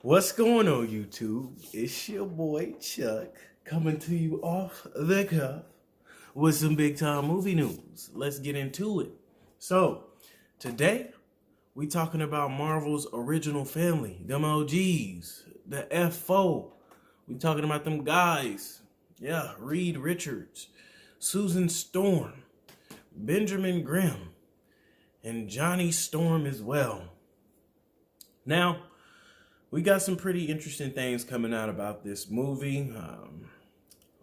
What's going on, YouTube? It's your boy Chuck coming to you off the cuff with some big time movie news. Let's get into it. So, today we talking about Marvel's original family, them OGs, the F4. We talking about them guys. Yeah, Reed Richards, Susan Storm, Benjamin Grimm, and Johnny Storm as well. Now, we got some pretty interesting things coming out about this movie. A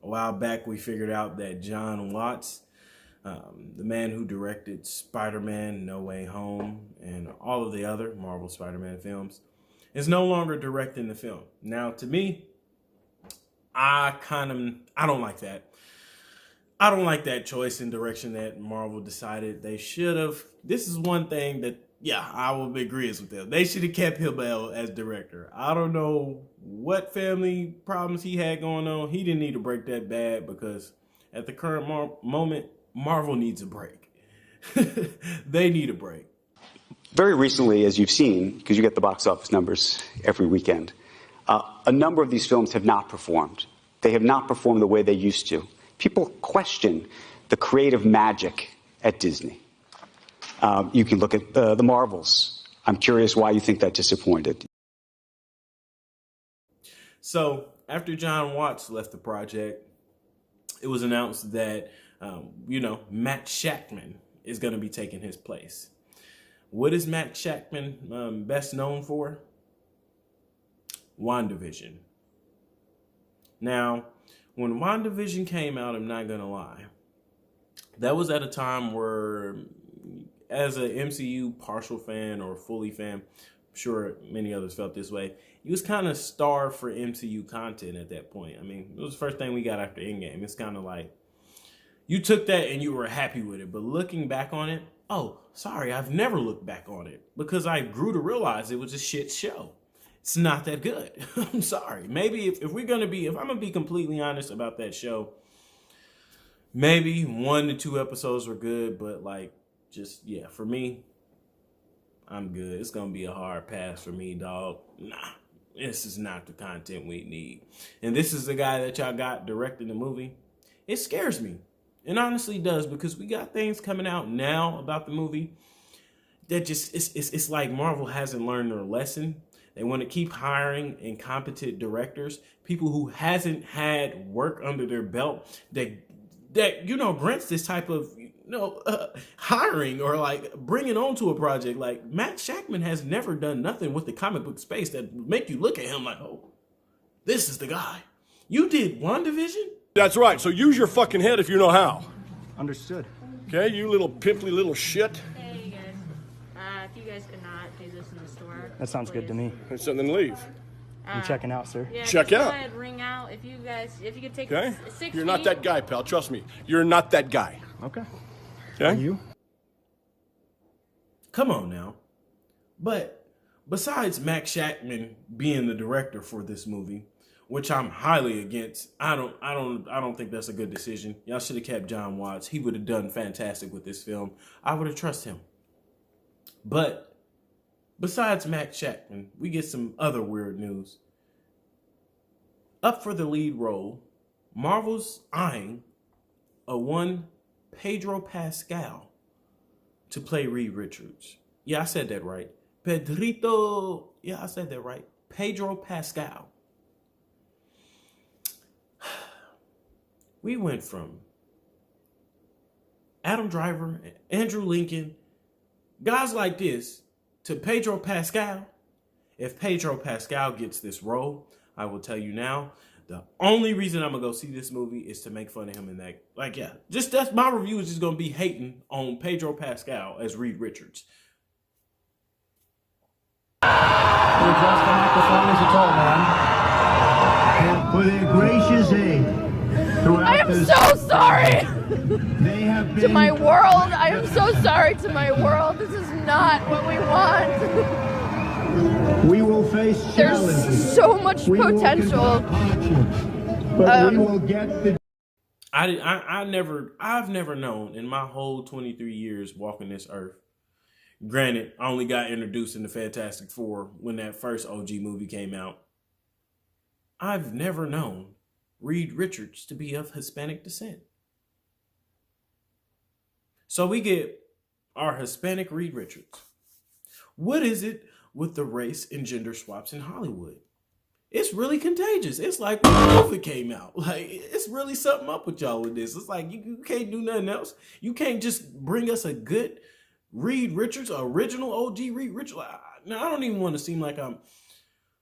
while back, we figured out that Jon Watts, the man who directed Spider-Man, No Way Home, and all of the other Marvel Spider-Man films, is no longer directing the film. Now, to me, I don't like that. I don't like that choice and direction that Marvel decided they should have. This is one thing that, yeah, I will agree with them. They should have kept him as director. I don't know what family problems he had going on. He didn't need to break that bad because at the current moment, Marvel needs a break. They need a break. Very recently, as you've seen, because you get the box office numbers every weekend, a number of these films have not performed. They have not performed the way they used to. People question the creative magic at Disney. You can look at the Marvels. I'm curious why you think that disappointed. So after Jon Watts left the project, it was announced that, Matt Shakman is going to be taking his place. What is Matt Shakman best known for? WandaVision. Now, when WandaVision came out, I'm not going to lie, that was at a time where, as an MCU partial fan or fully fan, I'm sure many others felt this way, he was kind of starved for MCU content at that point. I mean, it was the first thing we got after Endgame. It's kind of like, you took that and you were happy with it. But looking back on it, I've never looked back on it because I grew to realize it was a shit show. It's not that good. I'm sorry. Maybe if I'm going to be completely honest about that show, maybe 1 to 2 episodes were good, but for me, I'm good. It's going to be a hard pass for me, dog. Nah, this is not the content we need. And this is the guy that y'all got directing the movie. It scares me. It honestly does, because we got things coming out now about the movie that it's like Marvel hasn't learned their lesson. They want to keep hiring incompetent directors, people who hasn't had work under their belt that grants this type of hiring or bringing on to a project. Like Matt Shakman has never done nothing with the comic book space that make you look at him like, oh, this is the guy. You did WandaVision? That's right. So use your fucking head if you know how. Understood. Okay, you little pimply little shit. Hey, you guys. If you guys could not do this in the store. That sounds good to me. So then leave. I'm checking out, sir. Yeah, Check go out. ahead, ring out. If you could take Okay? 6 You're not feet. that guy, pal. Trust me. You're not that guy. Okay. Okay? Are you? Come on now. But besides Matt Shakman being the director for this movie, which I'm highly against, I don't think that's a good decision. Y'all should have kept Jon Watts. He would have done fantastic with this film. I would have trusted him. But besides Matt Shakman, we get some other weird news. Up for the lead role, Marvel's eyeing a one Pedro Pascal to play Reed Richards. Yeah, I said that right. Pedrito. Yeah, I said that right. Pedro Pascal. We went from Adam Driver, Andrew Lincoln, guys like this, to Pedro Pascal. If Pedro Pascal gets this role, I will tell you now, the only reason I'm going to go see this movie is to make fun of him in that. That's my review is just going to be hating on Pedro Pascal as Reed Richards. Adjust the microphone as you told, man. For their gracious aid. I am so sorry to my world. I am so sorry to my world. This is not what we want. We will face challenges. There's so much potential. But we will get the. I've never known in my whole 23 years walking this earth Granted, I only got introduced in the Fantastic Four when that first OG movie came out. I've never known Reed Richards to be of Hispanic descent. So we get our Hispanic Reed Richards. What is it with the race and gender swaps in Hollywood? It's really contagious. It's like when COVID came out. Like, it's really something up with y'all with this. It's like you can't do nothing else. You can't just bring us a good Reed Richards, original OG Reed Richards. Now, I don't even want to seem like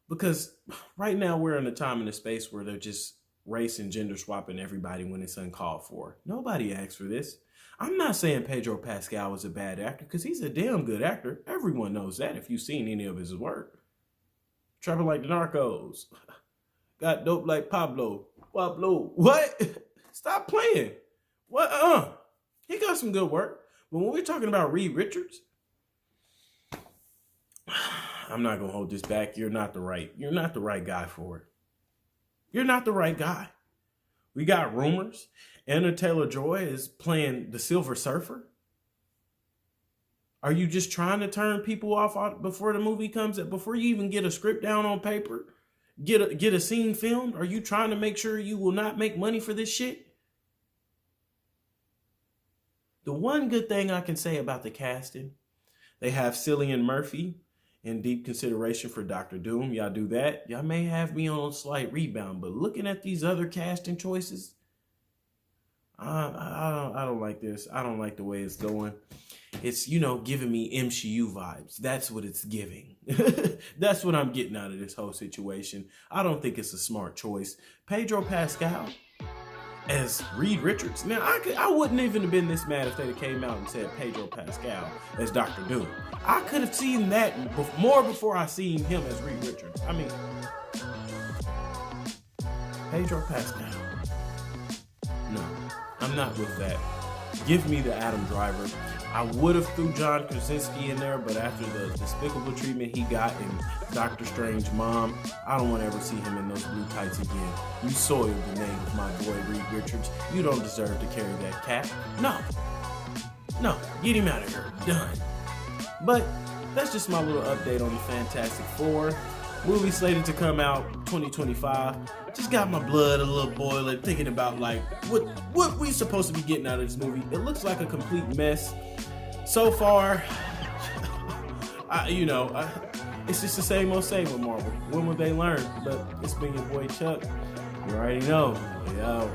because right now we're in a time and a space where they're just race and gender swapping everybody when it's uncalled for. Nobody asked for this. I'm not saying Pedro Pascal was a bad actor, because he's a damn good actor. Everyone knows that if you've seen any of his work. Trapping like the Narcos. Got dope like Pablo. What? Stop playing. What? He got some good work. But when we're talking about Reed Richards, I'm not gonna hold this back. You're not the right guy for it. You're not the right guy. We got rumors. Anna Taylor-Joy is playing the Silver Surfer. Are you just trying to turn people off before the movie comes up? Before you even get a script down on paper, get a scene filmed? Are you trying to make sure you will not make money for this shit? The one good thing I can say about the casting, they have Cillian Murphy in deep consideration for Dr. Doom. Y'all do that. Y'all may have me on a slight rebound, but looking at these other casting choices, I don't like this. I don't like the way it's going. It's, giving me MCU vibes. That's what it's giving. That's what I'm getting out of this whole situation. I don't think it's a smart choice. Pedro Pascal as Reed Richards. Now, I wouldn't even have been this mad if they came out and said Pedro Pascal as Dr. Doom. I could have seen that more before I seen him as Reed Richards. I mean, Pedro Pascal. No, I'm not with that. Give me the Adam Driver. I would have threw John Krasinski in there, but after the despicable treatment he got in Doctor Strange Mom, I don't want to ever see him in those blue tights again. You soiled the name of my boy Reed Richards. You don't deserve to carry that cap. No, get him out of here. Done. But that's just my little update on the Fantastic Four. Movie slated to come out 2025. Just got my blood a little boiling thinking about like what we supposed to be getting out of this movie. It looks like a complete mess so far. It's just the same old with Marvel. When will they learn? But it's been your boy Chuck. You already know. Yo.